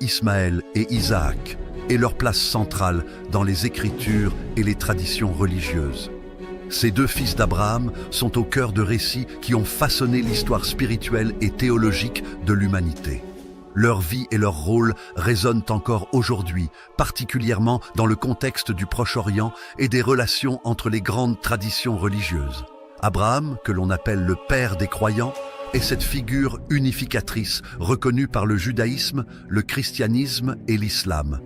Ismaël et Isaac et leur place centrale dans les Écritures et les traditions religieuses. Ces deux fils d'Abraham sont au cœur de récits qui ont façonné l'histoire spirituelle et théologique de l'humanité. Leur vie et leur rôle résonnent encore aujourd'hui, particulièrement dans le contexte du Proche-Orient et des relations entre les grandes traditions religieuses. Abraham, que l'on appelle le père des croyants, est cette figure unificatrice reconnue par le judaïsme, le christianisme et l'islam.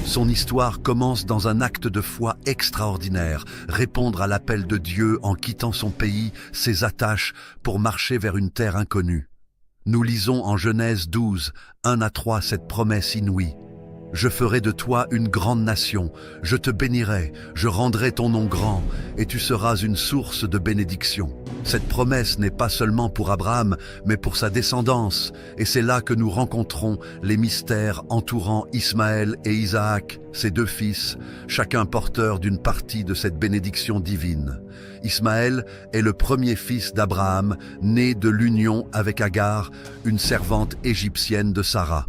Son histoire commence dans un acte de foi extraordinaire, répondre à l'appel de Dieu en quittant son pays, ses attaches, pour marcher vers une terre inconnue. Nous lisons en Genèse 12, 1-3 cette promesse inouïe. « Je ferai de toi une grande nation, je te bénirai, je rendrai ton nom grand, et tu seras une source de bénédiction. » Cette promesse n'est pas seulement pour Abraham, mais pour sa descendance, et c'est là que nous rencontrons les mystères entourant Ismaël et Isaac, ses deux fils, chacun porteur d'une partie de cette bénédiction divine. Ismaël est le premier fils d'Abraham, né de l'union avec Agar, une servante égyptienne de Sarah.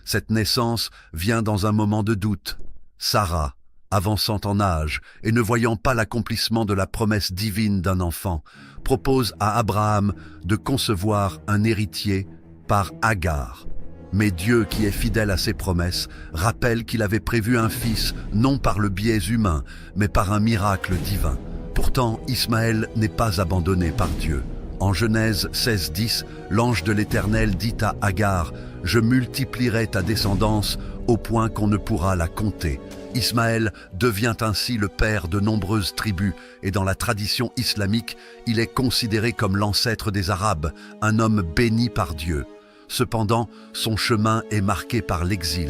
Cette naissance vient dans un moment de doute. Sarah, avançant en âge et ne voyant pas l'accomplissement de la promesse divine d'un enfant, propose à Abraham de concevoir un héritier par Agar. Mais Dieu, qui est fidèle à ses promesses, rappelle qu'il avait prévu un fils non par le biais humain, mais par un miracle divin. Pourtant, Ismaël n'est pas abandonné par Dieu. En Genèse 16:10, l'ange de l'Éternel dit à Agar « Je multiplierai ta descendance au point qu'on ne pourra la compter ». Ismaël devient ainsi le père de nombreuses tribus et dans la tradition islamique, il est considéré comme l'ancêtre des Arabes, un homme béni par Dieu. Cependant, son chemin est marqué par l'exil.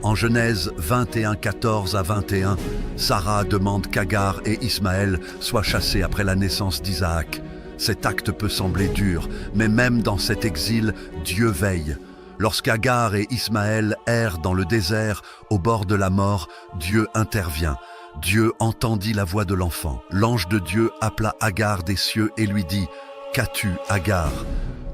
En Genèse 21:14-21, Sarah demande qu'Agar et Ismaël soient chassés après la naissance d'Isaac. Cet acte peut sembler dur, mais même dans cet exil, Dieu veille. Lorsqu'Agar et Ismaël errent dans le désert, au bord de la mort, Dieu intervient. Dieu entendit la voix de l'enfant. L'ange de Dieu appela Agar des cieux et lui dit « Qu'as-tu, Agar ?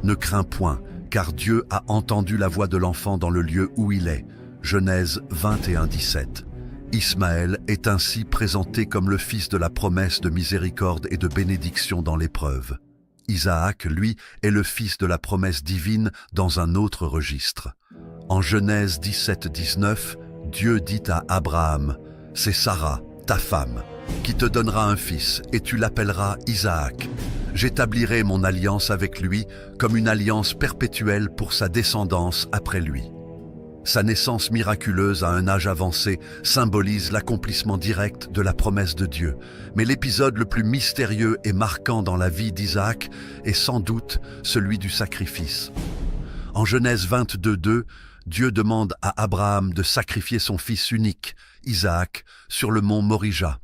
Ne crains point, car Dieu a entendu la voix de l'enfant dans le lieu où il est. » Genèse 21:17. Ismaël est ainsi présenté comme le fils de la promesse de miséricorde et de bénédiction dans l'épreuve. Isaac, lui, est le fils de la promesse divine dans un autre registre. En Genèse 17:19, Dieu dit à Abraham « C'est Sarah, ta femme, qui te donnera un fils, et tu l'appelleras Isaac. J'établirai mon alliance avec lui comme une alliance perpétuelle pour sa descendance après lui. » Sa naissance miraculeuse à un âge avancé symbolise l'accomplissement direct de la promesse de Dieu. Mais l'épisode le plus mystérieux et marquant dans la vie d'Isaac est sans doute celui du sacrifice. En Genèse 22:2, Dieu demande à Abraham de sacrifier son fils unique, Isaac, sur le mont Morija.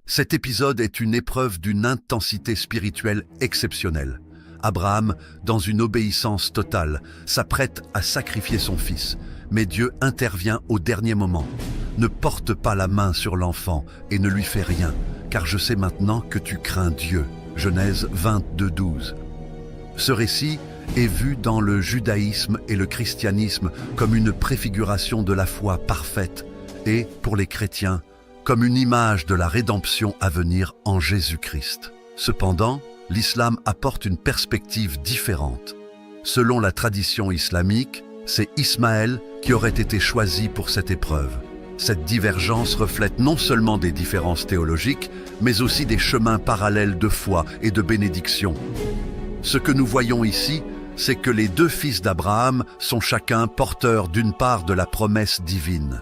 Cet épisode est une épreuve d'une intensité spirituelle exceptionnelle. Abraham, dans une obéissance totale, s'apprête à sacrifier son fils. Mais Dieu intervient au dernier moment. « Ne porte pas la main sur l'enfant et ne lui fais rien, car je sais maintenant que tu crains Dieu. » Genèse 22:12. Ce récit est vu dans le judaïsme et le christianisme comme une préfiguration de la foi parfaite et, pour les chrétiens, comme une image de la rédemption à venir en Jésus-Christ. Cependant, l'islam apporte une perspective différente. Selon la tradition islamique, c'est Ismaël qui aurait été choisi pour cette épreuve. Cette divergence reflète non seulement des différences théologiques, mais aussi des chemins parallèles de foi et de bénédiction. Ce que nous voyons ici, c'est que les deux fils d'Abraham sont chacun porteurs d'une part de la promesse divine.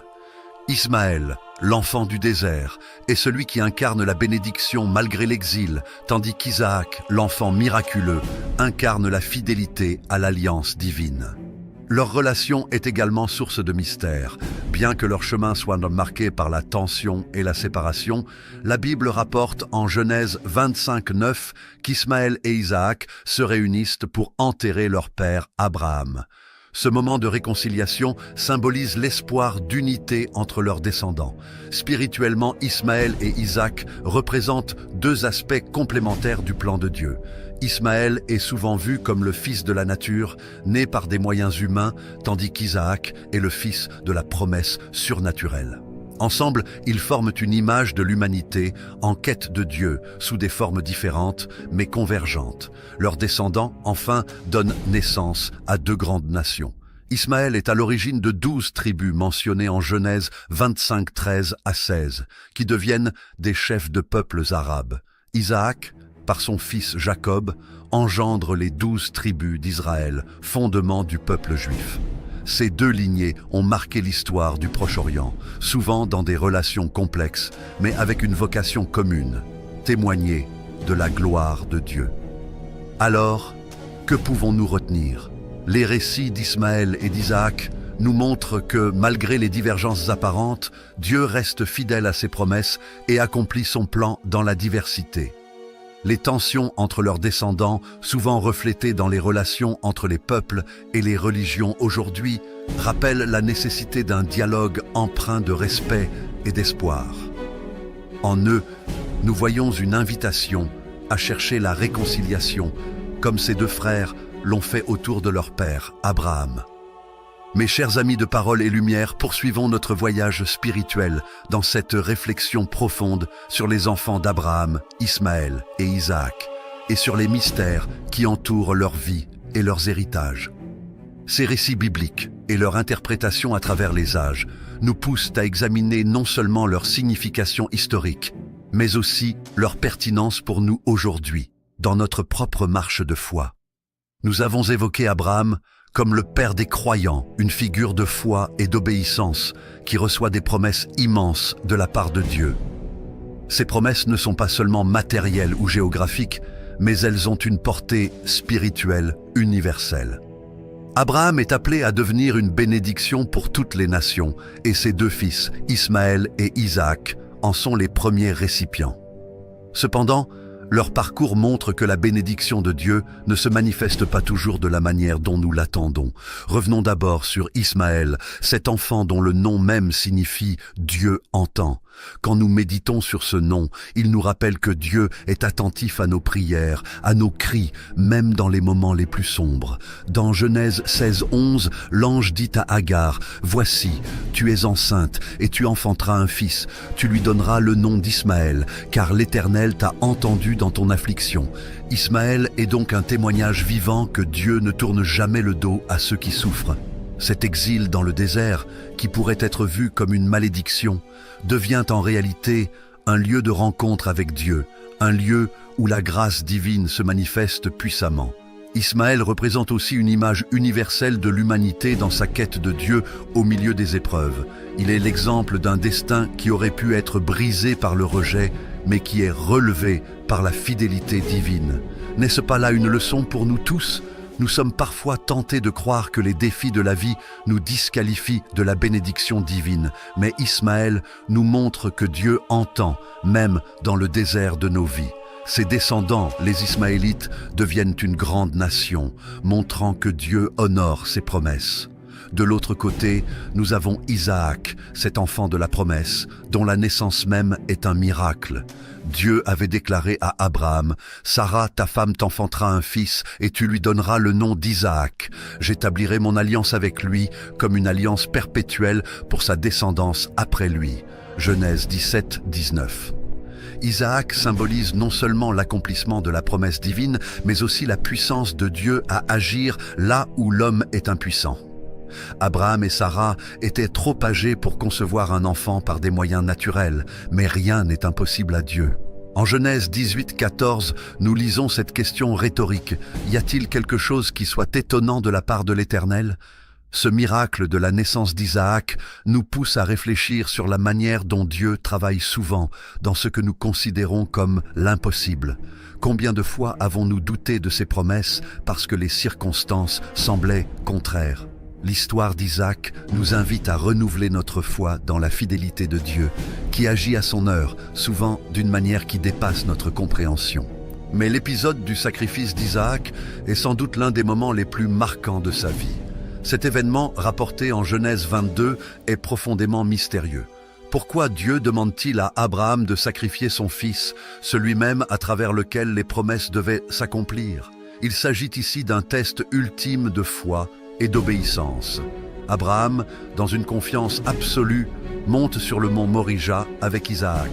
Ismaël, l'enfant du désert, est celui qui incarne la bénédiction malgré l'exil, tandis qu'Isaac, l'enfant miraculeux, incarne la fidélité à l'alliance divine. Leur relation est également source de mystère. Bien que leur chemin soit marqué par la tension et la séparation, la Bible rapporte en Genèse 25:9 qu'Ismaël et Isaac se réunissent pour enterrer leur père Abraham. Ce moment de réconciliation symbolise l'espoir d'unité entre leurs descendants. Spirituellement, Ismaël et Isaac représentent deux aspects complémentaires du plan de Dieu. Ismaël est souvent vu comme le fils de la nature, né par des moyens humains, tandis qu'Isaac est le fils de la promesse surnaturelle. Ensemble, ils forment une image de l'humanité en quête de Dieu, sous des formes différentes, mais convergentes. Leurs descendants, enfin, donnent naissance à deux grandes nations. Ismaël est à l'origine de 12 tribus mentionnées en Genèse 25, 13 à 16, qui deviennent des chefs de peuples arabes. Isaac, par son fils Jacob, engendre les 12 tribus d'Israël, fondement du peuple juif. Ces deux lignées ont marqué l'histoire du Proche-Orient, souvent dans des relations complexes, mais avec une vocation commune, témoigner de la gloire de Dieu. Alors, que pouvons-nous retenir? Les récits d'Ismaël et d'Isaac nous montrent que, malgré les divergences apparentes, Dieu reste fidèle à ses promesses et accomplit son plan dans la diversité. Les tensions entre leurs descendants, souvent reflétées dans les relations entre les peuples et les religions aujourd'hui, rappellent la nécessité d'un dialogue empreint de respect et d'espoir. En eux, nous voyons une invitation à chercher la réconciliation, comme ces deux frères l'ont fait autour de leur père, Abraham. Mes chers amis de Parole et Lumière, poursuivons notre voyage spirituel dans cette réflexion profonde sur les enfants d'Abraham, Ismaël et Isaac, et sur les mystères qui entourent leur vie et leurs héritages. Ces récits bibliques et leur interprétation à travers les âges nous poussent à examiner non seulement leur signification historique, mais aussi leur pertinence pour nous aujourd'hui, dans notre propre marche de foi. Nous avons évoqué Abraham comme le père des croyants, une figure de foi et d'obéissance qui reçoit des promesses immenses de la part de Dieu. Ces promesses ne sont pas seulement matérielles ou géographiques, mais elles ont une portée spirituelle universelle. Abraham est appelé à devenir une bénédiction pour toutes les nations, et ses deux fils, Ismaël et Isaac, en sont les premiers récipients. Cependant, leur parcours montre que la bénédiction de Dieu ne se manifeste pas toujours de la manière dont nous l'attendons. Revenons d'abord sur Ismaël, cet enfant dont le nom même signifie « Dieu entend ». Quand nous méditons sur ce nom, il nous rappelle que Dieu est attentif à nos prières, à nos cris, même dans les moments les plus sombres. Dans Genèse 16, 11, l'ange dit à Agar, « Voici, tu es enceinte et tu enfanteras un fils. Tu lui donneras le nom d'Ismaël, car l'Éternel t'a entendu dans ton affliction. » Ismaël est donc un témoignage vivant que Dieu ne tourne jamais le dos à ceux qui souffrent. Cet exil dans le désert, qui pourrait être vu comme une malédiction, devient en réalité un lieu de rencontre avec Dieu, un lieu où la grâce divine se manifeste puissamment. Ismaël représente aussi une image universelle de l'humanité dans sa quête de Dieu au milieu des épreuves. Il est l'exemple d'un destin qui aurait pu être brisé par le rejet, mais qui est relevé par la fidélité divine. N'est-ce pas là une leçon pour nous tous ? Nous sommes parfois tentés de croire que les défis de la vie nous disqualifient de la bénédiction divine, mais Ismaël nous montre que Dieu entend, même dans le désert de nos vies. Ses descendants, les Ismaélites, deviennent une grande nation, montrant que Dieu honore ses promesses. De l'autre côté, nous avons Isaac, cet enfant de la promesse, dont la naissance même est un miracle. Dieu avait déclaré à Abraham, « Sarah, ta femme, t'enfantera un fils, et tu lui donneras le nom d'Isaac. J'établirai mon alliance avec lui comme une alliance perpétuelle pour sa descendance après lui. » Genèse 17, 19. Isaac symbolise non seulement l'accomplissement de la promesse divine, mais aussi la puissance de Dieu à agir là où l'homme est impuissant. Abraham et Sarah étaient trop âgés pour concevoir un enfant par des moyens naturels, mais rien n'est impossible à Dieu. En Genèse 18, 14, nous lisons cette question rhétorique. Y a-t-il quelque chose qui soit étonnant de la part de l'Éternel ? Ce miracle de la naissance d'Isaac nous pousse à réfléchir sur la manière dont Dieu travaille souvent dans ce que nous considérons comme l'impossible. Combien de fois avons-nous douté de ses promesses parce que les circonstances semblaient contraires ? L'histoire d'Isaac nous invite à renouveler notre foi dans la fidélité de Dieu, qui agit à son heure, souvent d'une manière qui dépasse notre compréhension. Mais l'épisode du sacrifice d'Isaac est sans doute l'un des moments les plus marquants de sa vie. Cet événement, rapporté en Genèse 22, est profondément mystérieux. Pourquoi Dieu demande-t-il à Abraham de sacrifier son fils, celui-même à travers lequel les promesses devaient s'accomplir? Il s'agit ici d'un test ultime de foi et d'obéissance. Abraham, dans une confiance absolue, monte sur le mont Morija avec Isaac.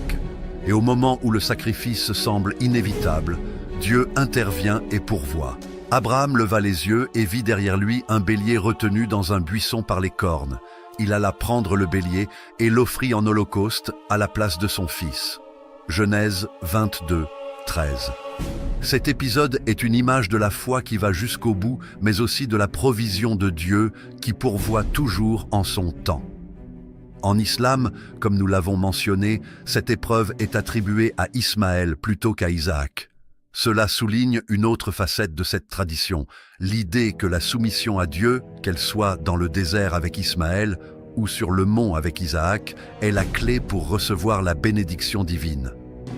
Et au moment où le sacrifice semble inévitable, Dieu intervient et pourvoit. Abraham leva les yeux et vit derrière lui un bélier retenu dans un buisson par les cornes. Il alla prendre le bélier et l'offrit en holocauste à la place de son fils. Genèse 22, 13. Cet épisode est une image de la foi qui va jusqu'au bout, mais aussi de la provision de Dieu qui pourvoit toujours en son temps. En islam, comme nous l'avons mentionné, cette épreuve est attribuée à Ismaël plutôt qu'à Isaac. Cela souligne une autre facette de cette tradition, l'idée que la soumission à Dieu, qu'elle soit dans le désert avec Ismaël ou sur le mont avec Isaac, est la clé pour recevoir la bénédiction divine.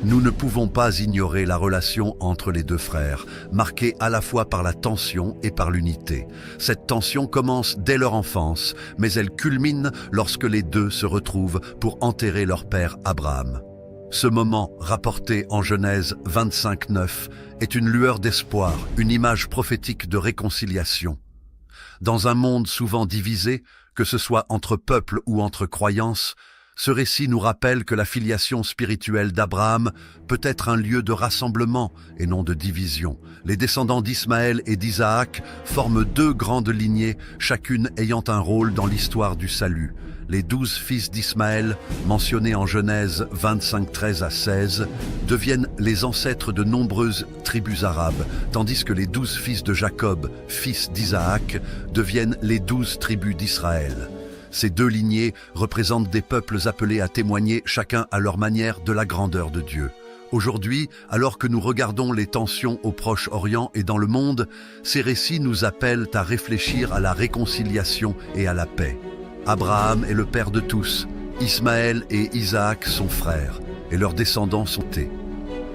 Nous ne pouvons pas ignorer la relation entre les deux frères, marquée à la fois par la tension et par l'unité. Cette tension commence dès leur enfance, mais elle culmine lorsque les deux se retrouvent pour enterrer leur père Abraham. Ce moment, rapporté en Genèse 25:9, est une lueur d'espoir, une image prophétique de réconciliation. Dans un monde souvent divisé, que ce soit entre peuples ou entre croyances, ce récit nous rappelle que la filiation spirituelle d'Abraham peut être un lieu de rassemblement et non de division. Les descendants d'Ismaël et d'Isaac forment deux grandes lignées, chacune ayant un rôle dans l'histoire du salut. Les 12 fils d'Ismaël, mentionnés en Genèse 25:13 à 16, deviennent les ancêtres de nombreuses tribus arabes, tandis que les 12 fils de Jacob, fils d'Isaac, deviennent les 12 tribus d'Israël. Ces deux lignées représentent des peuples appelés à témoigner, chacun à leur manière, de la grandeur de Dieu. Aujourd'hui, alors que nous regardons les tensions au Proche-Orient et dans le monde, ces récits nous appellent à réfléchir à la réconciliation et à la paix. Abraham est le père de tous, Ismaël et Isaac sont frères, et leurs descendants sont tés.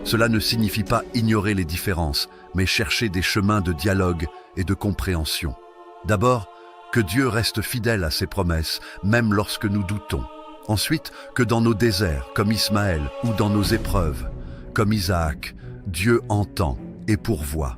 Cela ne signifie pas ignorer les différences, mais chercher des chemins de dialogue et de compréhension. D'abord, que Dieu reste fidèle à ses promesses, même lorsque nous doutons. Ensuite, que dans nos déserts, comme Ismaël, ou dans nos épreuves, comme Isaac, Dieu entend et pourvoit.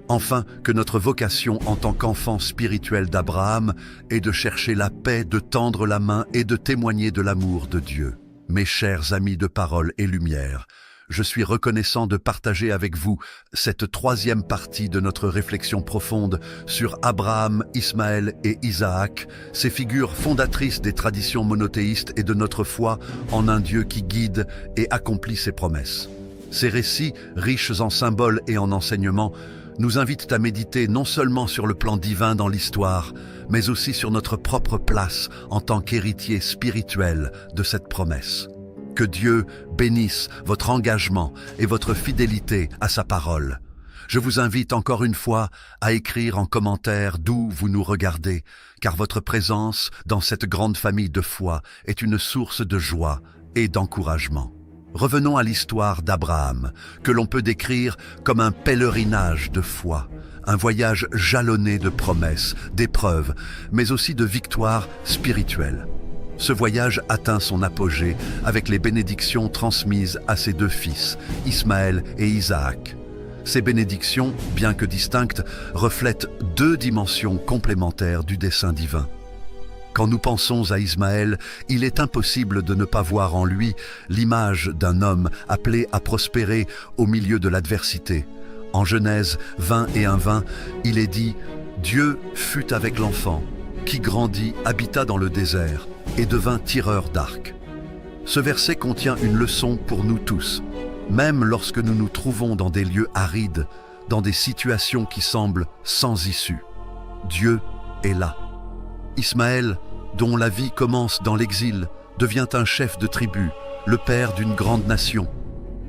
Enfin, que notre vocation en tant qu'enfant spirituel d'Abraham est de chercher la paix, de tendre la main et de témoigner de l'amour de Dieu. Mes chers amis de parole et lumière, je suis reconnaissant de partager avec vous cette troisième partie de notre réflexion profonde sur Abraham, Ismaël et Isaac, ces figures fondatrices des traditions monothéistes et de notre foi en un Dieu qui guide et accomplit ses promesses. Ces récits, riches en symboles et en enseignements, nous invitent à méditer non seulement sur le plan divin dans l'histoire, mais aussi sur notre propre place en tant qu'héritier spirituel de cette promesse. Que Dieu bénisse votre engagement et votre fidélité à sa parole. Je vous invite encore une fois à écrire en commentaire d'où vous nous regardez, car votre présence dans cette grande famille de foi est une source de joie et d'encouragement. Revenons à l'histoire d'Abraham, que l'on peut décrire comme un pèlerinage de foi, un voyage jalonné de promesses, d'épreuves, mais aussi de victoires spirituelles. Ce voyage atteint son apogée avec les bénédictions transmises à ses deux fils, Ismaël et Isaac. Ces bénédictions, bien que distinctes, reflètent deux dimensions complémentaires du dessein divin. Quand nous pensons à Ismaël, il est impossible de ne pas voir en lui l'image d'un homme appelé à prospérer au milieu de l'adversité. En Genèse 21:20, il est dit « Dieu fut avec l'enfant, qui grandit, habita dans le désert et devint tireur d'arc. » Ce verset contient une leçon pour nous tous, même lorsque nous nous trouvons dans des lieux arides, dans des situations qui semblent sans issue. Dieu est là. Ismaël, dont la vie commence dans l'exil, devient un chef de tribu, le père d'une grande nation.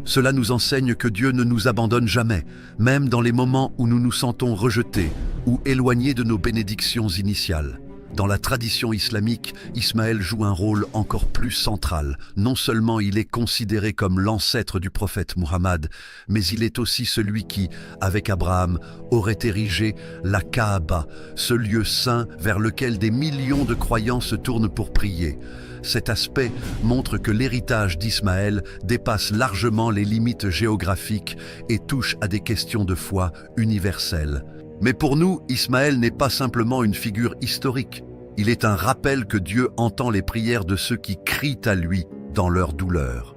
Cela nous enseigne que Dieu ne nous abandonne jamais, même dans les moments où nous nous sentons rejetés ou éloignés de nos bénédictions initiales. Dans la tradition islamique, Ismaël joue un rôle encore plus central. Non seulement il est considéré comme l'ancêtre du prophète Muhammad, mais il est aussi celui qui, avec Abraham, aurait érigé la Kaaba, ce lieu saint vers lequel des millions de croyants se tournent pour prier. Cet aspect montre que l'héritage d'Ismaël dépasse largement les limites géographiques et touche à des questions de foi universelles. Mais pour nous, Ismaël n'est pas simplement une figure historique. Il est un rappel que Dieu entend les prières de ceux qui crient à lui dans leur douleur.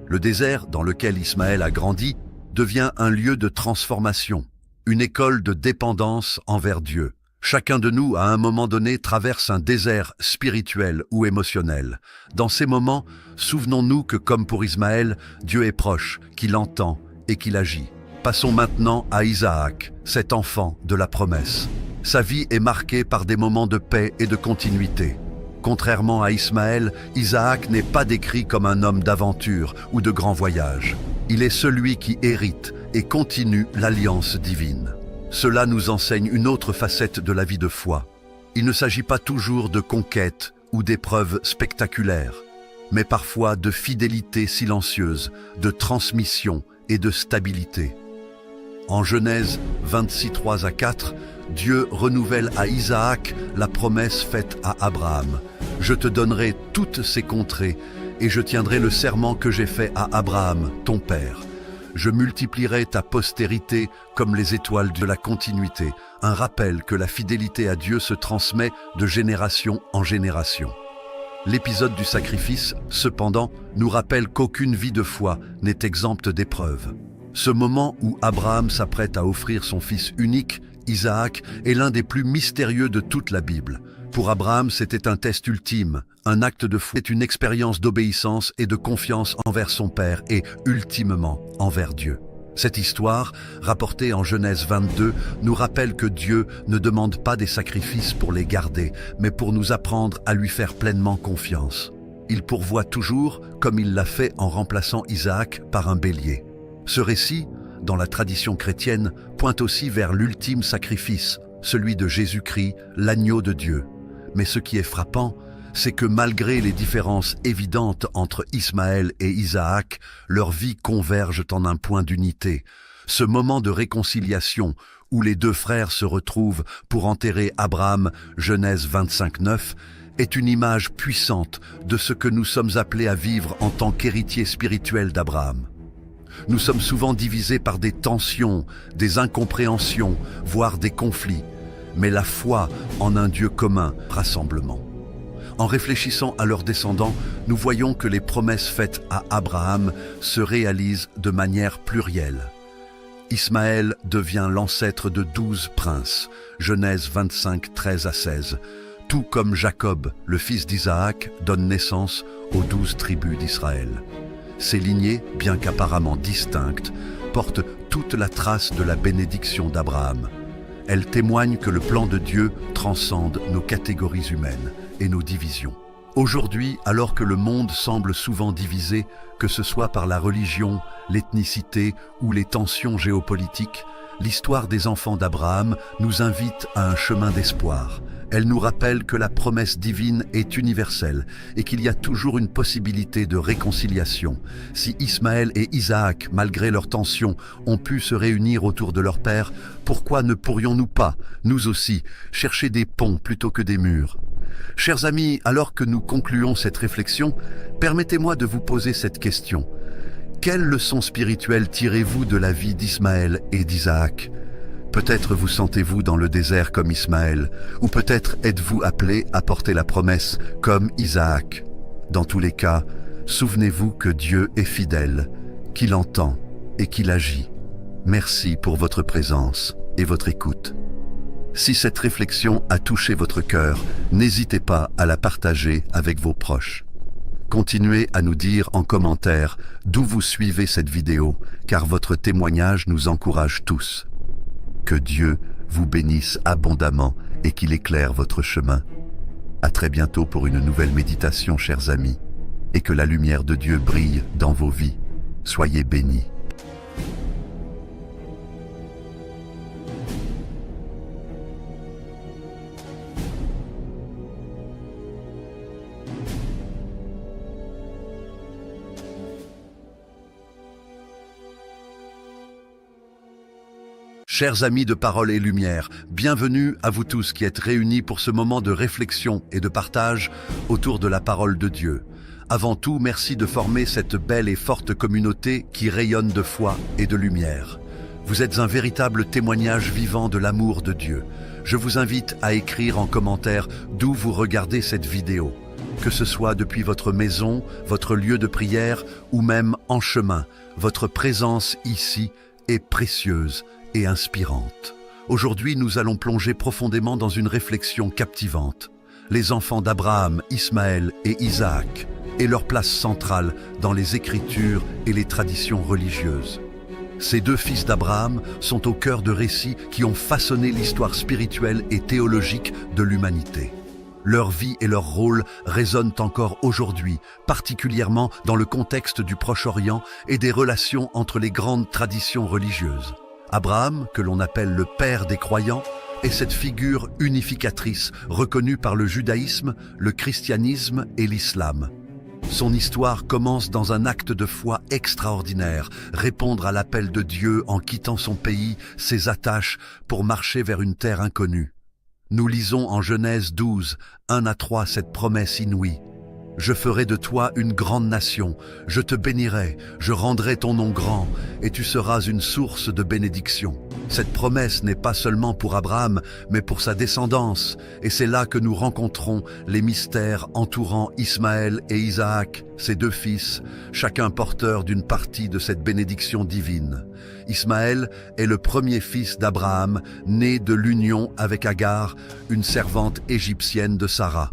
Le désert dans lequel Ismaël a grandi devient un lieu de transformation, une école de dépendance envers Dieu. Chacun de nous, à un moment donné, traverse un désert spirituel ou émotionnel. Dans ces moments, souvenons-nous que, comme pour Ismaël, Dieu est proche, qu'il entend et qu'il agit. Passons maintenant à Isaac, cet enfant de la promesse. Sa vie est marquée par des moments de paix et de continuité. Contrairement à Ismaël, Isaac n'est pas décrit comme un homme d'aventure ou de grands voyages. Il est celui qui hérite et continue l'alliance divine. Cela nous enseigne une autre facette de la vie de foi. Il ne s'agit pas toujours de conquêtes ou d'épreuves spectaculaires, mais parfois de fidélité silencieuse, de transmission et de stabilité. En Genèse 26, 3 à 4, Dieu renouvelle à Isaac la promesse faite à Abraham. « Je te donnerai toutes ces contrées et je tiendrai le serment que j'ai fait à Abraham, ton père. Je multiplierai ta postérité comme les étoiles de la continuité. » Un rappel que la fidélité à Dieu se transmet de génération en génération. L'épisode du sacrifice, cependant, nous rappelle qu'aucune vie de foi n'est exempte d'épreuves. Ce moment où Abraham s'apprête à offrir son fils unique, Isaac, est l'un des plus mystérieux de toute la Bible. Pour Abraham, c'était un test ultime, un acte de foi, une expérience d'obéissance et de confiance envers son père et, ultimement, envers Dieu. Cette histoire, rapportée en Genèse 22, nous rappelle que Dieu ne demande pas des sacrifices pour les garder, mais pour nous apprendre à lui faire pleinement confiance. Il pourvoit toujours, comme il l'a fait en remplaçant Isaac par un bélier. Ce récit, dans la tradition chrétienne, pointe aussi vers l'ultime sacrifice, celui de Jésus-Christ, l'agneau de Dieu. Mais ce qui est frappant, c'est que malgré les différences évidentes entre Ismaël et Isaac, leurs vies convergent en un point d'unité. Ce moment de réconciliation, où les deux frères se retrouvent pour enterrer Abraham, Genèse 25, 9, est une image puissante de ce que nous sommes appelés à vivre en tant qu'héritiers spirituels d'Abraham. Nous sommes souvent divisés par des tensions, des incompréhensions, voire des conflits, mais la foi en un Dieu commun, rassemblement. En réfléchissant à leurs descendants, nous voyons que les promesses faites à Abraham se réalisent de manière plurielle. Ismaël devient l'ancêtre de 12 princes, Genèse 25, 13 à 16, tout comme Jacob, le fils d'Isaac, donne naissance aux 12 tribus d'Israël. Ces lignées, bien qu'apparemment distinctes, portent toute la trace de la bénédiction d'Abraham. Elles témoignent que le plan de Dieu transcende nos catégories humaines et nos divisions. Aujourd'hui, alors que le monde semble souvent divisé, que ce soit par la religion, l'ethnicité ou les tensions géopolitiques, l'histoire des enfants d'Abraham nous invite à un chemin d'espoir. Elle nous rappelle que la promesse divine est universelle et qu'il y a toujours une possibilité de réconciliation. Si Ismaël et Isaac, malgré leurs tensions, ont pu se réunir autour de leur père, pourquoi ne pourrions-nous pas, nous aussi, chercher des ponts plutôt que des murs ? Chers amis, alors que nous concluons cette réflexion, permettez-moi de vous poser cette question. Quelle leçon spirituelle tirez-vous de la vie d'Ismaël et d'Isaac ? Peut-être vous sentez-vous dans le désert comme Ismaël, ou peut-être êtes-vous appelé à porter la promesse comme Isaac. Dans tous les cas, souvenez-vous que Dieu est fidèle, qu'il entend et qu'il agit. Merci pour votre présence et votre écoute. Si cette réflexion a touché votre cœur, n'hésitez pas à la partager avec vos proches. Continuez à nous dire en commentaire d'où vous suivez cette vidéo, car votre témoignage nous encourage tous. Que Dieu vous bénisse abondamment et qu'il éclaire votre chemin. À très bientôt pour une nouvelle méditation, chers amis, et que la lumière de Dieu brille dans vos vies. Soyez bénis. Chers amis de Parole et Lumière, bienvenue à vous tous qui êtes réunis pour ce moment de réflexion et de partage autour de la parole de Dieu. Avant tout, merci de former cette belle et forte communauté qui rayonne de foi et de lumière. Vous êtes un véritable témoignage vivant de l'amour de Dieu. Je vous invite à écrire en commentaire d'où vous regardez cette vidéo. Que ce soit depuis votre maison, votre lieu de prière ou même en chemin, votre présence ici est précieuse et inspirante. Aujourd'hui, nous allons plonger profondément dans une réflexion captivante. Les enfants d'Abraham, Ismaël et Isaac, et leur place centrale dans les Écritures et les traditions religieuses. Ces deux fils d'Abraham sont au cœur de récits qui ont façonné l'histoire spirituelle et théologique de l'humanité. Leur vie et leur rôle résonnent encore aujourd'hui, particulièrement dans le contexte du Proche-Orient et des relations entre les grandes traditions religieuses. Abraham, que l'on appelle le père des croyants, est cette figure unificatrice reconnue par le judaïsme, le christianisme et l'islam. Son histoire commence dans un acte de foi extraordinaire, répondre à l'appel de Dieu en quittant son pays, ses attaches, pour marcher vers une terre inconnue. Nous lisons en Genèse 12, 1-3 cette promesse inouïe. « Je ferai de toi une grande nation, je te bénirai, je rendrai ton nom grand, et tu seras une source de bénédiction. » Cette promesse n'est pas seulement pour Abraham, mais pour sa descendance, et c'est là que nous rencontrons les mystères entourant Ismaël et Isaac, ses deux fils, chacun porteur d'une partie de cette bénédiction divine. Ismaël est le premier fils d'Abraham, né de l'union avec Agar, une servante égyptienne de Sarah.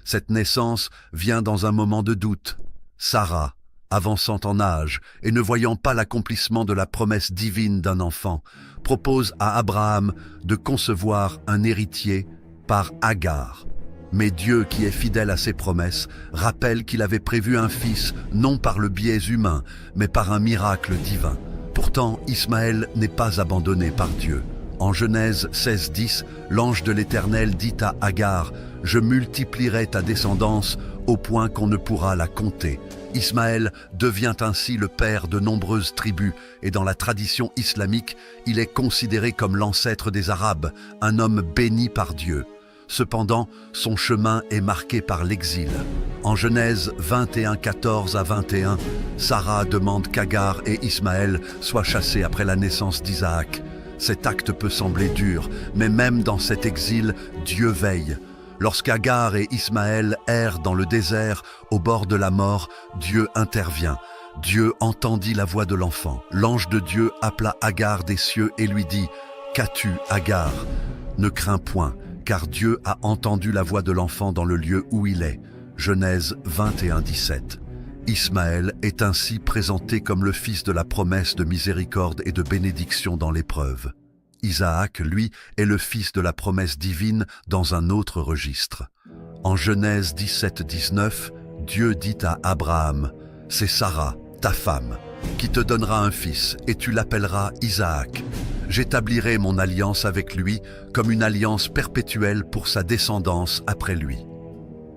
Cette naissance vient dans un moment de doute. Sarah, avançant en âge et ne voyant pas l'accomplissement de la promesse divine d'un enfant, propose à Abraham de concevoir un héritier par Agar. Mais Dieu, qui est fidèle à ses promesses, rappelle qu'il avait prévu un fils non par le biais humain, mais par un miracle divin. Pourtant, Ismaël n'est pas abandonné par Dieu. En Genèse 16-10, l'ange de l'Éternel dit à Agar « Je multiplierai ta descendance au point qu'on ne pourra la compter ». Ismaël devient ainsi le père de nombreuses tribus et dans la tradition islamique, il est considéré comme l'ancêtre des Arabes, un homme béni par Dieu. Cependant, son chemin est marqué par l'exil. En Genèse 21-14-21, Sarah demande qu'Agar et Ismaël soient chassés après la naissance d'Isaac. Cet acte peut sembler dur, mais même dans cet exil, Dieu veille. Lorsqu'Agar et Ismaël errent dans le désert, au bord de la mort, Dieu intervient. Dieu entendit la voix de l'enfant. L'ange de Dieu appela Agar des cieux et lui dit « Qu'as-tu, Agar ? Ne crains point, car Dieu a entendu la voix de l'enfant dans le lieu où il est. » Genèse 21-17. Ismaël est ainsi présenté comme le fils de la promesse de miséricorde et de bénédiction dans l'épreuve. Isaac, lui, est le fils de la promesse divine dans un autre registre. En Genèse 17-19, Dieu dit à Abraham « C'est Sarah, ta femme, qui te donnera un fils, et tu l'appelleras Isaac. J'établirai mon alliance avec lui comme une alliance perpétuelle pour sa descendance après lui. »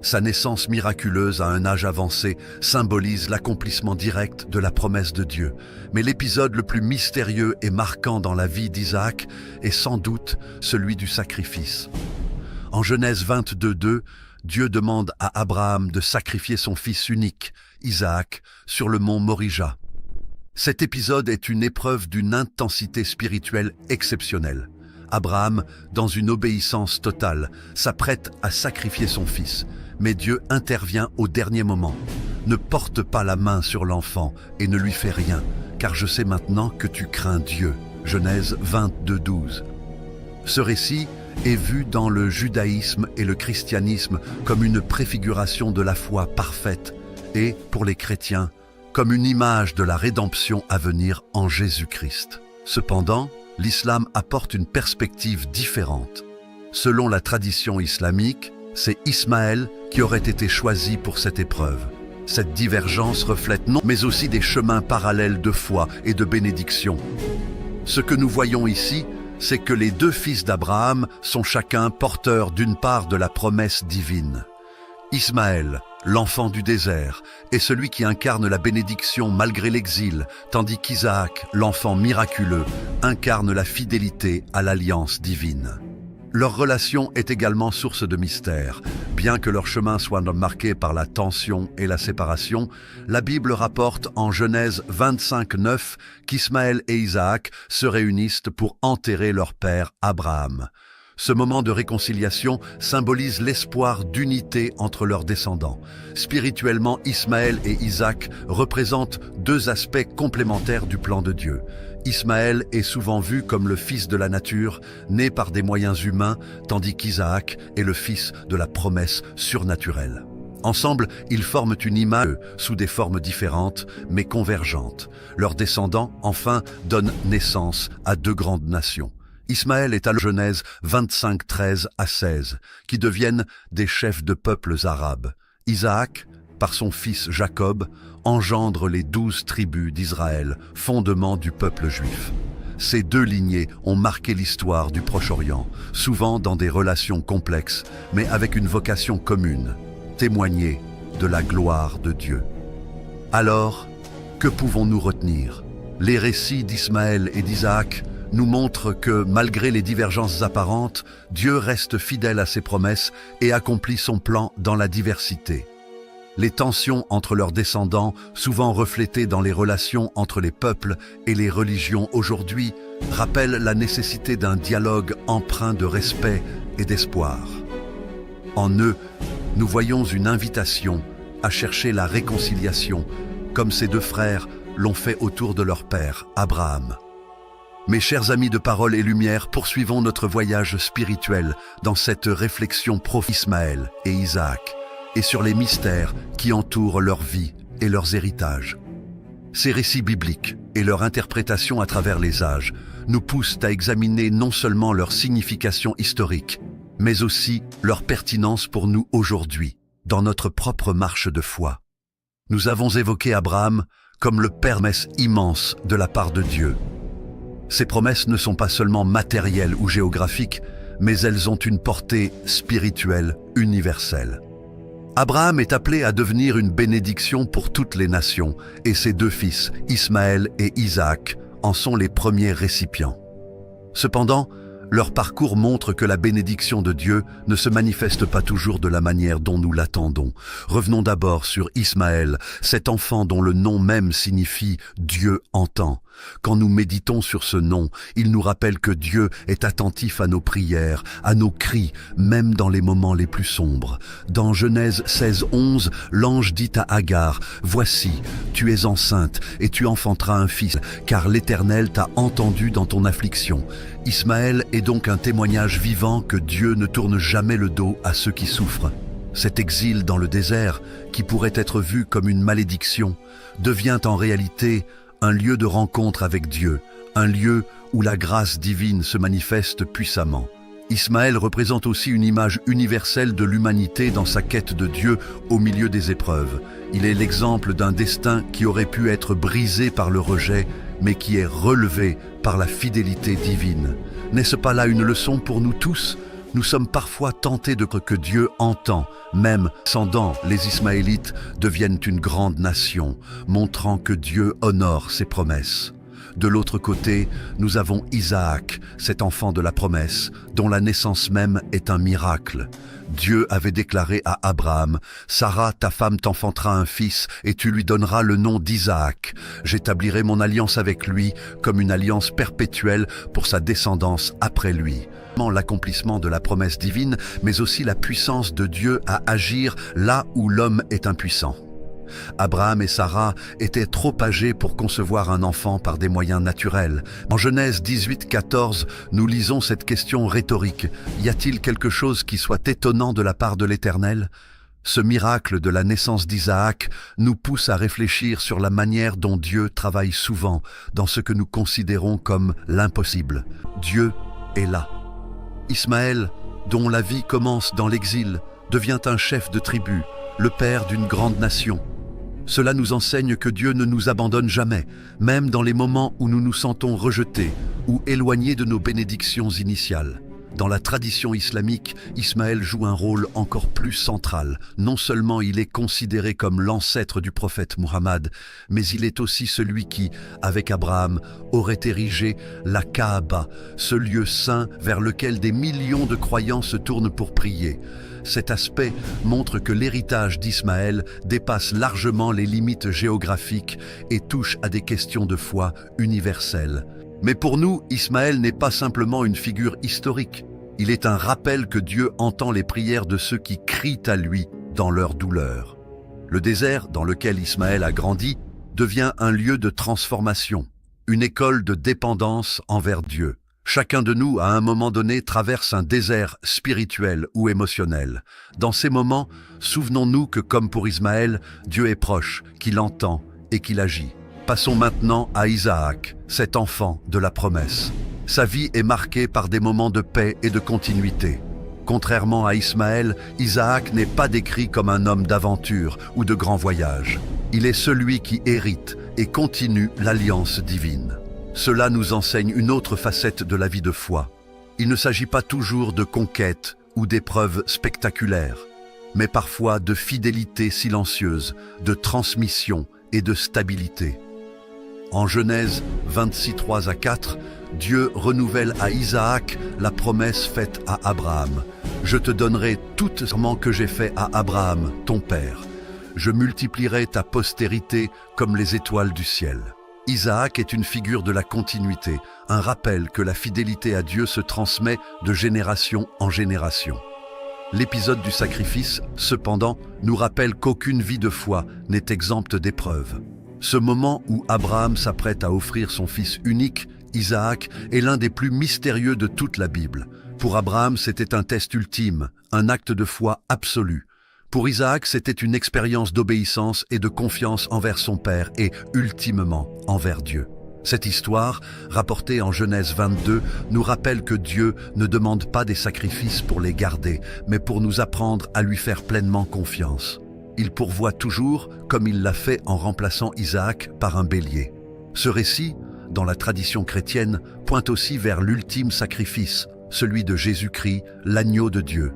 Sa naissance miraculeuse à un âge avancé symbolise l'accomplissement direct de la promesse de Dieu. Mais l'épisode le plus mystérieux et marquant dans la vie d'Isaac est sans doute celui du sacrifice. En Genèse 22-2, Dieu demande à Abraham de sacrifier son fils unique, Isaac, sur le mont Morija. Cet épisode est une épreuve d'une intensité spirituelle exceptionnelle. Abraham, dans une obéissance totale, s'apprête à sacrifier son fils. Mais Dieu intervient au dernier moment. « Ne porte pas la main sur l'enfant et ne lui fais rien, car je sais maintenant que tu crains Dieu. » Genèse 22-12. Ce récit est vu dans le judaïsme et le christianisme comme une préfiguration de la foi parfaite et, pour les chrétiens, comme une image de la rédemption à venir en Jésus-Christ. Cependant, l'islam apporte une perspective différente. Selon la tradition islamique, c'est Ismaël qui aurait été choisi pour cette épreuve. Cette divergence reflète non, mais aussi des chemins parallèles de foi et de bénédiction. Ce que nous voyons ici, c'est que les deux fils d'Abraham sont chacun porteurs d'une part de la promesse divine. Ismaël, l'enfant du désert, est celui qui incarne la bénédiction malgré l'exil, tandis qu'Isaac, l'enfant miraculeux, incarne la fidélité à l'alliance divine. Leur relation est également source de mystère. Bien que leur chemin soit marqué par la tension et la séparation, la Bible rapporte en Genèse 25:9 qu'Ismaël et Isaac se réunissent pour enterrer leur père Abraham. Ce moment de réconciliation symbolise l'espoir d'unité entre leurs descendants. Spirituellement, Ismaël et Isaac représentent deux aspects complémentaires du plan de Dieu. Ismaël est souvent vu comme le fils de la nature, né par des moyens humains, tandis qu'Isaac est le fils de la promesse surnaturelle. Ensemble, ils forment une image sous des formes différentes, mais convergentes. Leurs descendants, enfin, donnent naissance à deux grandes nations. Ismaël est à Genèse 25:13 à 16, qui deviennent des chefs de peuples arabes. Isaac, par son fils Jacob, engendre les 12 tribus d'Israël, fondement du peuple juif. Ces deux lignées ont marqué l'histoire du Proche-Orient, souvent dans des relations complexes, mais avec une vocation commune, témoigner de la gloire de Dieu. Alors, que pouvons-nous retenir? Les récits d'Ismaël et d'Isaac nous montrent que, malgré les divergences apparentes, Dieu reste fidèle à ses promesses et accomplit son plan dans la diversité. Les tensions entre leurs descendants, souvent reflétées dans les relations entre les peuples et les religions aujourd'hui, rappellent la nécessité d'un dialogue empreint de respect et d'espoir. En eux, nous voyons une invitation à chercher la réconciliation, comme ces deux frères l'ont fait autour de leur père, Abraham. Mes chers amis de Parole et Lumière, poursuivons notre voyage spirituel dans cette réflexion pro-Ismaël et Isaac, et sur les mystères qui entourent leur vie et leurs héritages. Ces récits bibliques et leur interprétation à travers les âges nous poussent à examiner non seulement leur signification historique, mais aussi leur pertinence pour nous aujourd'hui, dans notre propre marche de foi. Nous avons évoqué Abraham comme le promesse immense de la part de Dieu. Ces promesses ne sont pas seulement matérielles ou géographiques, mais elles ont une portée spirituelle universelle. Abraham est appelé à devenir une bénédiction pour toutes les nations, et ses deux fils, Ismaël et Isaac, en sont les premiers récipients. Cependant, leur parcours montre que la bénédiction de Dieu ne se manifeste pas toujours de la manière dont nous l'attendons. Revenons d'abord sur Ismaël, cet enfant dont le nom même signifie « Dieu entend ». Quand nous méditons sur ce nom, il nous rappelle que Dieu est attentif à nos prières, à nos cris, même dans les moments les plus sombres. Dans Genèse 16:11, l'ange dit à Agar, « Voici, tu es enceinte et tu enfanteras un fils, car l'Éternel t'a entendu dans ton affliction. » Ismaël est donc un témoignage vivant que Dieu ne tourne jamais le dos à ceux qui souffrent. Cet exil dans le désert, qui pourrait être vu comme une malédiction, devient en réalité un lieu de rencontre avec Dieu, un lieu où la grâce divine se manifeste puissamment. Ismaël représente aussi une image universelle de l'humanité dans sa quête de Dieu au milieu des épreuves. Il est l'exemple d'un destin qui aurait pu être brisé par le rejet, mais qui est relevé par la fidélité divine. N'est-ce pas là une leçon pour nous tous? Nous sommes parfois tentés de croire que Dieu entend, même descendants, les Ismaélites deviennent une grande nation, montrant que Dieu honore ses promesses. De l'autre côté, nous avons Isaac, cet enfant de la promesse, dont la naissance même est un miracle. Dieu avait déclaré à Abraham, « Sarah, ta femme, t'enfantera un fils, et tu lui donneras le nom d'Isaac. J'établirai mon alliance avec lui comme une alliance perpétuelle pour sa descendance après lui. » L'accomplissement de la promesse divine, mais aussi la puissance de Dieu à agir là où l'homme est impuissant. Abraham et Sarah étaient trop âgés pour concevoir un enfant par des moyens naturels. En Genèse 18:14, nous lisons cette question rhétorique. Y a-t-il quelque chose qui soit étonnant de la part de l'Éternel? Ce miracle de la naissance d'Isaac nous pousse à réfléchir sur la manière dont Dieu travaille souvent dans ce que nous considérons comme l'impossible. Dieu est là. Ismaël, dont la vie commence dans l'exil, devient un chef de tribu, le père d'une grande nation. Cela nous enseigne que Dieu ne nous abandonne jamais, même dans les moments où nous nous sentons rejetés ou éloignés de nos bénédictions initiales. Dans la tradition islamique, Ismaël joue un rôle encore plus central. Non seulement il est considéré comme l'ancêtre du prophète Muhammad, mais il est aussi celui qui, avec Abraham, aurait érigé la Kaaba, ce lieu saint vers lequel des millions de croyants se tournent pour prier. Cet aspect montre que l'héritage d'Ismaël dépasse largement les limites géographiques et touche à des questions de foi universelles. Mais pour nous, Ismaël n'est pas simplement une figure historique. Il est un rappel que Dieu entend les prières de ceux qui crient à lui dans leur douleur. Le désert dans lequel Ismaël a grandi devient un lieu de transformation, une école de dépendance envers Dieu. Chacun de nous, à un moment donné, traverse un désert spirituel ou émotionnel. Dans ces moments, souvenons-nous que, comme pour Ismaël, Dieu est proche, qu'il entend et qu'il agit. Passons maintenant à Isaac, cet enfant de la promesse. Sa vie est marquée par des moments de paix et de continuité. Contrairement à Ismaël, Isaac n'est pas décrit comme un homme d'aventure ou de grands voyages. Il est celui qui hérite et continue l'alliance divine. Cela nous enseigne une autre facette de la vie de foi. Il ne s'agit pas toujours de conquêtes ou d'épreuves spectaculaires, mais parfois de fidélité silencieuse, de transmission et de stabilité. En Genèse 26, 3 à 4, Dieu renouvelle à Isaac la promesse faite à Abraham. « Je te donnerai tout serment que j'ai fait à Abraham, ton père. Je multiplierai ta postérité comme les étoiles du ciel. » Isaac est une figure de la continuité, un rappel que la fidélité à Dieu se transmet de génération en génération. L'épisode du sacrifice, cependant, nous rappelle qu'aucune vie de foi n'est exempte d'épreuves. Ce moment où Abraham s'apprête à offrir son fils unique, Isaac, est l'un des plus mystérieux de toute la Bible. Pour Abraham, c'était un test ultime, un acte de foi absolu. Pour Isaac, c'était une expérience d'obéissance et de confiance envers son père et, ultimement, envers Dieu. Cette histoire, rapportée en Genèse 22, nous rappelle que Dieu ne demande pas des sacrifices pour les garder, mais pour nous apprendre à lui faire pleinement confiance. Il pourvoit toujours, comme il l'a fait en remplaçant Isaac par un bélier. Ce récit, dans la tradition chrétienne, pointe aussi vers l'ultime sacrifice, celui de Jésus-Christ, l'agneau de Dieu.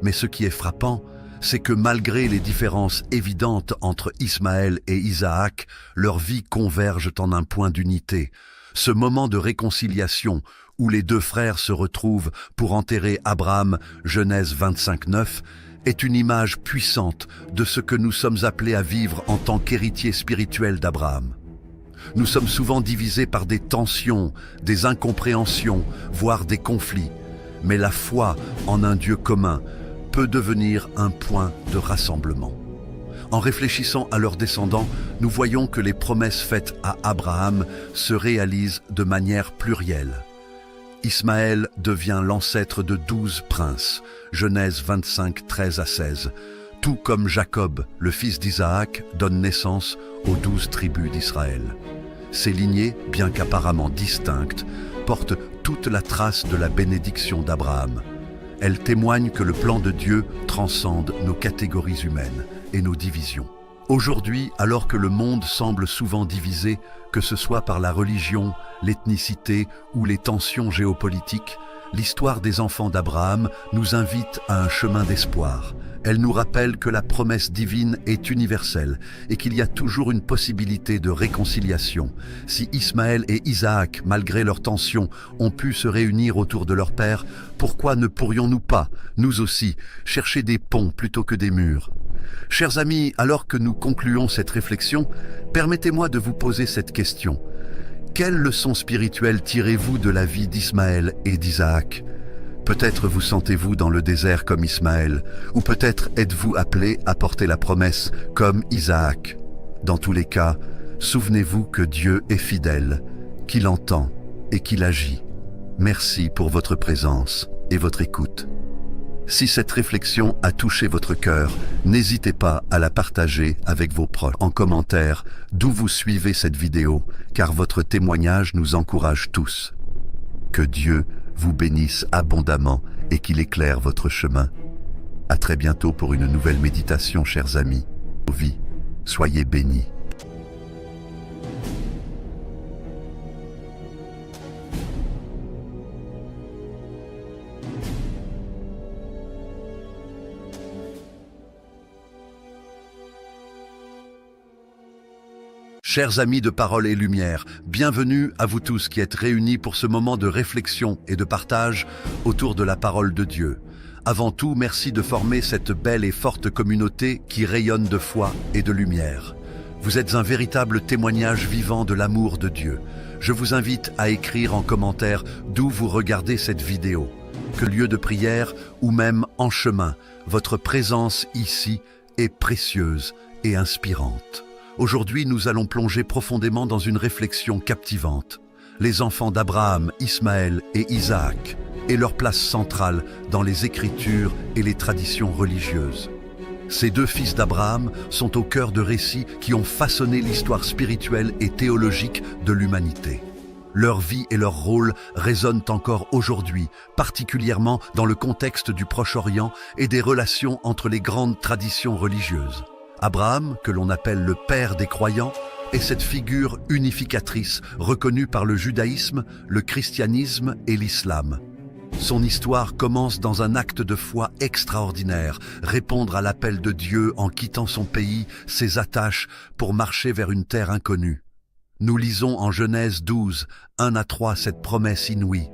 Mais ce qui est frappant, c'est que malgré les différences évidentes entre Ismaël et Isaac, leurs vies convergent en un point d'unité. Ce moment de réconciliation, où les deux frères se retrouvent pour enterrer Abraham, Genèse 25, 9, est une image puissante de ce que nous sommes appelés à vivre en tant qu'héritiers spirituels d'Abraham. Nous sommes souvent divisés par des tensions, des incompréhensions, voire des conflits. Mais la foi en un Dieu commun peut devenir un point de rassemblement. En réfléchissant à leurs descendants, nous voyons que les promesses faites à Abraham se réalisent de manière plurielle. Ismaël devient l'ancêtre de 12 princes, Genèse 25, 13 à 16, tout comme Jacob, le fils d'Isaac, donne naissance aux 12 tribus d'Israël. Ces lignées, bien qu'apparemment distinctes, portent toute la trace de la bénédiction d'Abraham. Elles témoignent que le plan de Dieu transcende nos catégories humaines et nos divisions. Aujourd'hui, alors que le monde semble souvent divisé, que ce soit par la religion, l'ethnicité ou les tensions géopolitiques, l'histoire des enfants d'Abraham nous invite à un chemin d'espoir. Elle nous rappelle que la promesse divine est universelle et qu'il y a toujours une possibilité de réconciliation. Si Ismaël et Isaac, malgré leurs tensions, ont pu se réunir autour de leur père, pourquoi ne pourrions-nous pas, nous aussi, chercher des ponts plutôt que des murs ? Chers amis, alors que nous concluons cette réflexion, permettez-moi de vous poser cette question. Quelle leçon spirituelle tirez-vous de la vie d'Ismaël et d'Isaac ? Peut-être vous sentez-vous dans le désert comme Ismaël, ou peut-être êtes-vous appelé à porter la promesse comme Isaac. Dans tous les cas, souvenez-vous que Dieu est fidèle, qu'il entend et qu'il agit. Merci pour votre présence et votre écoute. Si cette réflexion a touché votre cœur, n'hésitez pas à la partager avec vos proches en commentaire d'où vous suivez cette vidéo, car votre témoignage nous encourage tous. Que Dieu vous bénisse abondamment et qu'il éclaire votre chemin. À très bientôt pour une nouvelle méditation, chers amis. Vie, soyez bénis. Chers amis de Parole et Lumière, bienvenue à vous tous qui êtes réunis pour ce moment de réflexion et de partage autour de la parole de Dieu. Avant tout, merci de former cette belle et forte communauté qui rayonne de foi et de lumière. Vous êtes un véritable témoignage vivant de l'amour de Dieu. Je vous invite à écrire en commentaire d'où vous regardez cette vidéo. Que lieu de prière ou même en chemin, votre présence ici est précieuse et inspirante. Aujourd'hui, nous allons plonger profondément dans une réflexion captivante. Les enfants d'Abraham, Ismaël et Isaac, et leur place centrale dans les Écritures et les traditions religieuses. Ces deux fils d'Abraham sont au cœur de récits qui ont façonné l'histoire spirituelle et théologique de l'humanité. Leur vie et leur rôle résonnent encore aujourd'hui, particulièrement dans le contexte du Proche-Orient et des relations entre les grandes traditions religieuses. Abraham, que l'on appelle le père des croyants, est cette figure unificatrice reconnue par le judaïsme, le christianisme et l'islam. Son histoire commence dans un acte de foi extraordinaire, répondre à l'appel de Dieu en quittant son pays, ses attaches, pour marcher vers une terre inconnue. Nous lisons en Genèse 12, 1-3 cette promesse inouïe.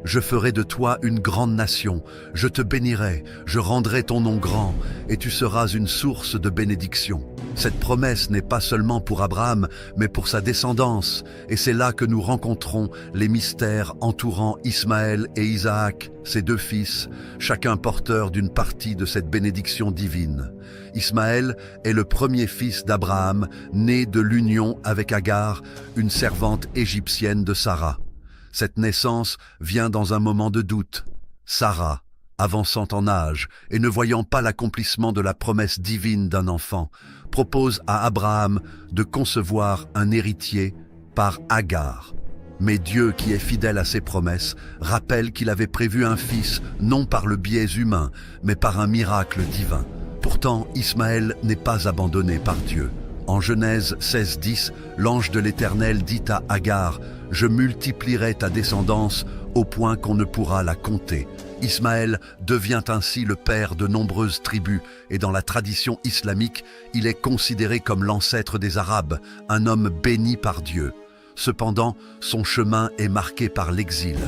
Je ferai de toi une grande nation, je te bénirai, je rendrai ton nom grand, et tu seras une source de bénédiction. Cette promesse n'est pas seulement pour Abraham, mais pour sa descendance, et c'est là que nous rencontrons les mystères entourant Ismaël et Isaac, ses deux fils, chacun porteur d'une partie de cette bénédiction divine. Ismaël est le premier fils d'Abraham, né de l'union avec Agar, une servante égyptienne de Sarah. Cette naissance vient dans un moment de doute. Sarah, avançant en âge et ne voyant pas l'accomplissement de la promesse divine d'un enfant, propose à Abraham de concevoir un héritier par Agar. Mais Dieu, qui est fidèle à ses promesses, rappelle qu'il avait prévu un fils non par le biais humain, mais par un miracle divin. Pourtant, Ismaël n'est pas abandonné par Dieu. En Genèse 16-10, l'ange de l'Éternel dit à Agar « Je multiplierai ta descendance au point qu'on ne pourra la compter ». Ismaël devient ainsi le père de nombreuses tribus et dans la tradition islamique, il est considéré comme l'ancêtre des Arabes, un homme béni par Dieu. Cependant, son chemin est marqué par l'exil.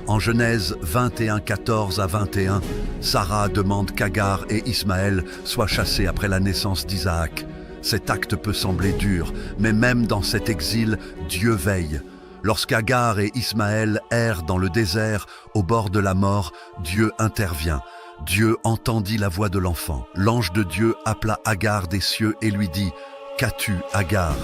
En Genèse 21-14-21, Sarah demande qu'Agar et Ismaël soient chassés après la naissance d'Isaac. Cet acte peut sembler dur, mais même dans cet exil, Dieu veille. Lorsqu'Agar et Ismaël errent dans le désert, au bord de la mort, Dieu intervient. Dieu entendit la voix de l'enfant. L'ange de Dieu appela Agar des cieux et lui dit « Qu'as-tu, Agar ?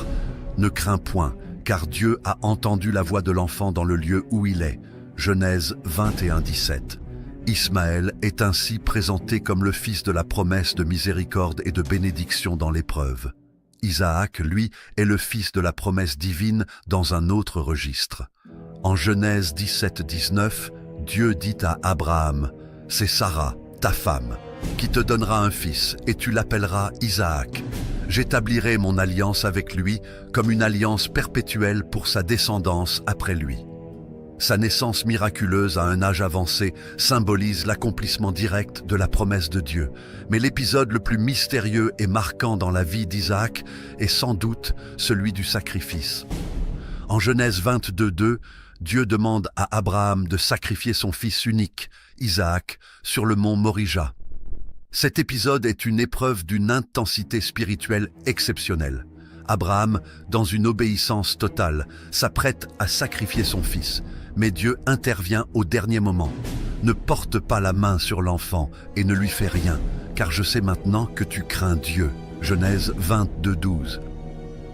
Ne crains point, car Dieu a entendu la voix de l'enfant dans le lieu où il est. » Genèse 21-17. Ismaël est ainsi présenté comme le fils de la promesse de miséricorde et de bénédiction dans l'épreuve. Isaac, lui, est le fils de la promesse divine dans un autre registre. En Genèse 17-19, Dieu dit à Abraham « C'est Sarah, ta femme, qui te donnera un fils, et tu l'appelleras Isaac. J'établirai mon alliance avec lui comme une alliance perpétuelle pour sa descendance après lui. » Sa naissance miraculeuse à un âge avancé symbolise l'accomplissement direct de la promesse de Dieu. Mais l'épisode le plus mystérieux et marquant dans la vie d'Isaac est sans doute celui du sacrifice. En Genèse 22-2, Dieu demande à Abraham de sacrifier son fils unique, Isaac, sur le mont Morija. Cet épisode est une épreuve d'une intensité spirituelle exceptionnelle. Abraham, dans une obéissance totale, s'apprête à sacrifier son fils. Mais Dieu intervient au dernier moment. « Ne porte pas la main sur l'enfant et ne lui fais rien, car je sais maintenant que tu crains Dieu. » Genèse 22-12.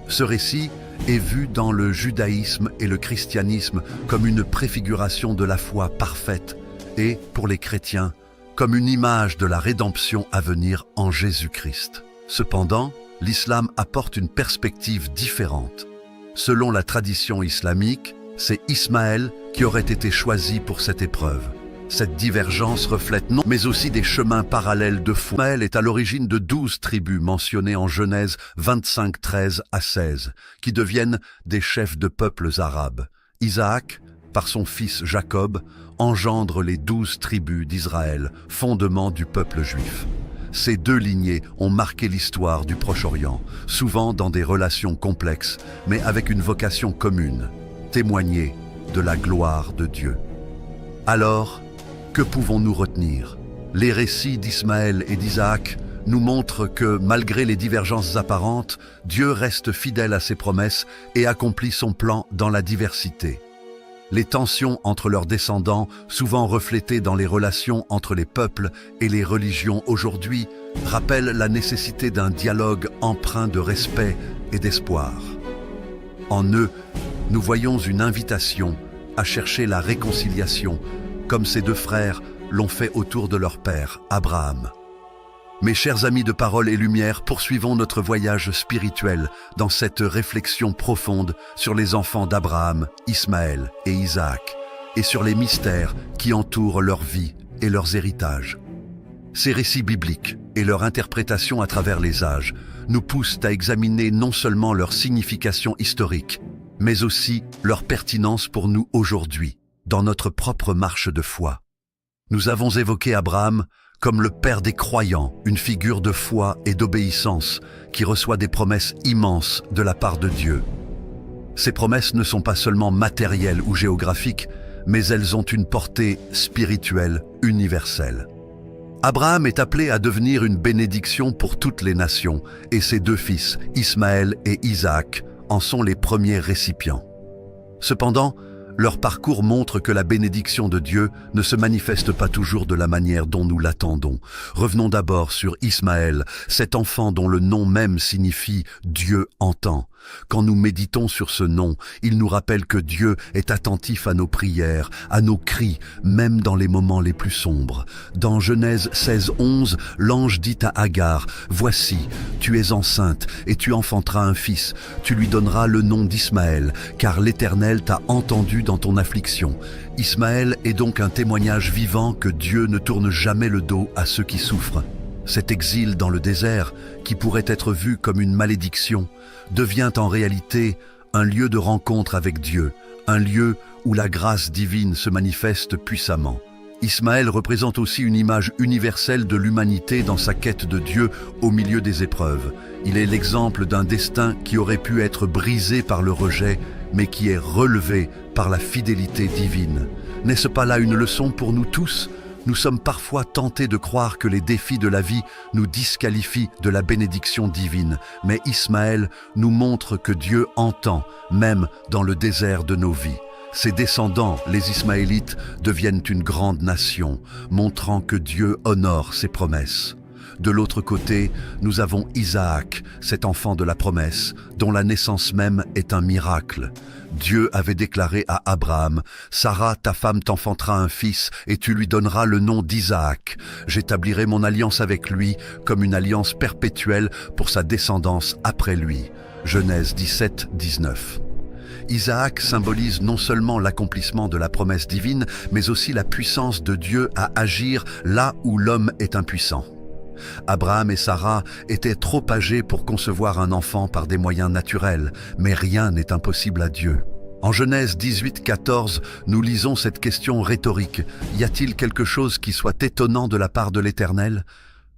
Ce récit est vu dans le judaïsme et le christianisme comme une préfiguration de la foi parfaite et, pour les chrétiens, comme une image de la rédemption à venir en Jésus-Christ. Cependant, l'islam apporte une perspective différente. Selon la tradition islamique, c'est Ismaël qui aurait été choisi pour cette épreuve. Cette divergence reflète non, mais aussi des chemins parallèles de foi. Ismaël est à l'origine de 12 tribus mentionnées en Genèse 25-13-16, qui deviennent des chefs de peuples arabes. Isaac, par son fils Jacob, engendre les 12 tribus d'Israël, fondement du peuple juif. Ces deux lignées ont marqué l'histoire du Proche-Orient, souvent dans des relations complexes, mais avec une vocation commune, témoigner de la gloire de Dieu. Alors, que pouvons-nous retenir? Les récits d'Ismaël et d'Isaac nous montrent que, malgré les divergences apparentes, Dieu reste fidèle à ses promesses et accomplit son plan dans la diversité. Les tensions entre leurs descendants, souvent reflétées dans les relations entre les peuples et les religions aujourd'hui, rappellent la nécessité d'un dialogue empreint de respect et d'espoir. En eux, nous voyons une invitation à chercher la réconciliation, comme ces deux frères l'ont fait autour de leur père, Abraham. Mes chers amis de Parole et Lumière, poursuivons notre voyage spirituel dans cette réflexion profonde sur les enfants d'Abraham, Ismaël et Isaac, et sur les mystères qui entourent leur vie et leurs héritages. Ces récits bibliques et leur interprétation à travers les âges nous poussent à examiner non seulement leur signification historique, mais aussi leur pertinence pour nous aujourd'hui, dans notre propre marche de foi. Nous avons évoqué Abraham comme le père des croyants, une figure de foi et d'obéissance qui reçoit des promesses immenses de la part de Dieu. Ces promesses ne sont pas seulement matérielles ou géographiques, mais elles ont une portée spirituelle universelle. Abraham est appelé à devenir une bénédiction pour toutes les nations, et ses deux fils, Ismaël et Isaac, en sont les premiers récipients. Cependant, leur parcours montre que la bénédiction de Dieu ne se manifeste pas toujours de la manière dont nous l'attendons. Revenons d'abord sur Ismaël, cet enfant dont le nom même signifie « Dieu entend ». Quand nous méditons sur ce nom, il nous rappelle que Dieu est attentif à nos prières, à nos cris, même dans les moments les plus sombres. Dans Genèse 16:11, l'ange dit à Agar, « Voici, tu es enceinte et tu enfanteras un fils. Tu lui donneras le nom d'Ismaël, car l'Éternel t'a entendu dans ton affliction. » Ismaël est donc un témoignage vivant que Dieu ne tourne jamais le dos à ceux qui souffrent. Cet exil dans le désert, qui pourrait être vu comme une malédiction, devient en réalité un lieu de rencontre avec Dieu, un lieu où la grâce divine se manifeste puissamment. Ismaël représente aussi une image universelle de l'humanité dans sa quête de Dieu au milieu des épreuves. Il est l'exemple d'un destin qui aurait pu être brisé par le rejet, mais qui est relevé par la fidélité divine. N'est-ce pas là une leçon pour nous tous ? Nous sommes parfois tentés de croire que les défis de la vie nous disqualifient de la bénédiction divine, mais Ismaël nous montre que Dieu entend, même dans le désert de nos vies. Ses descendants, les Ismaélites, deviennent une grande nation, montrant que Dieu honore ses promesses. De l'autre côté, nous avons Isaac, cet enfant de la promesse, dont la naissance même est un miracle. Dieu avait déclaré à Abraham, « Sarah, ta femme, t'enfantera un fils, et tu lui donneras le nom d'Isaac. J'établirai mon alliance avec lui comme une alliance perpétuelle pour sa descendance après lui. » Genèse 17:19. Isaac symbolise non seulement l'accomplissement de la promesse divine, mais aussi la puissance de Dieu à agir là où l'homme est impuissant. Abraham et Sarah étaient trop âgés pour concevoir un enfant par des moyens naturels, mais rien n'est impossible à Dieu. En Genèse 18:14, nous lisons cette question rhétorique. Y a-t-il quelque chose qui soit étonnant de la part de l'Éternel ?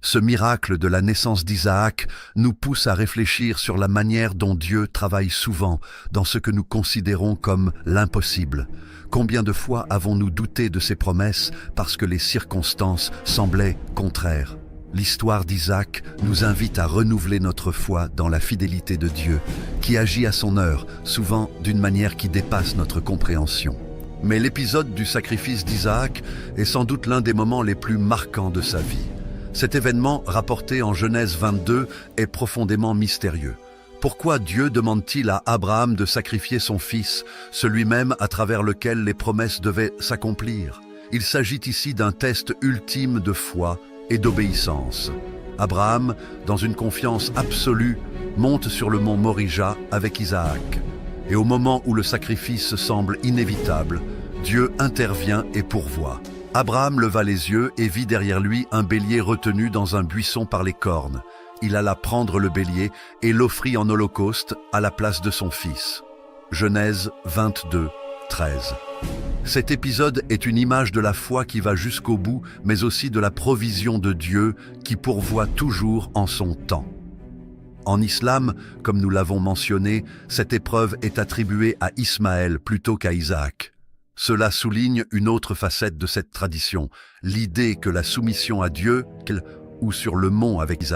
Ce miracle de la naissance d'Isaac nous pousse à réfléchir sur la manière dont Dieu travaille souvent dans ce que nous considérons comme l'impossible. Combien de fois avons-nous douté de ses promesses parce que les circonstances semblaient contraires ? L'histoire d'Isaac nous invite à renouveler notre foi dans la fidélité de Dieu, qui agit à son heure, souvent d'une manière qui dépasse notre compréhension. Mais l'épisode du sacrifice d'Isaac est sans doute l'un des moments les plus marquants de sa vie. Cet événement, rapporté en Genèse 22, est profondément mystérieux. Pourquoi Dieu demande-t-il à Abraham de sacrifier son fils, celui même à travers lequel les promesses devaient s'accomplir ? Il s'agit ici d'un test ultime de foi et d'obéissance. Abraham, dans une confiance absolue, monte sur le mont Morija avec Isaac. Et au moment où le sacrifice semble inévitable, Dieu intervient et pourvoit. Abraham leva les yeux et vit derrière lui un bélier retenu dans un buisson par les cornes. Il alla prendre le bélier et l'offrit en holocauste à la place de son fils. Genèse 22, 13. Cet épisode est une image de la foi qui va jusqu'au bout, mais aussi de la provision de Dieu qui pourvoit toujours en son temps. En islam, comme nous l'avons mentionné, cette épreuve est attribuée à Ismaël plutôt qu'à Isaac. Cela souligne une autre facette de cette tradition, l'idée que la soumission à Dieu, ou sur le mont avec Isaac,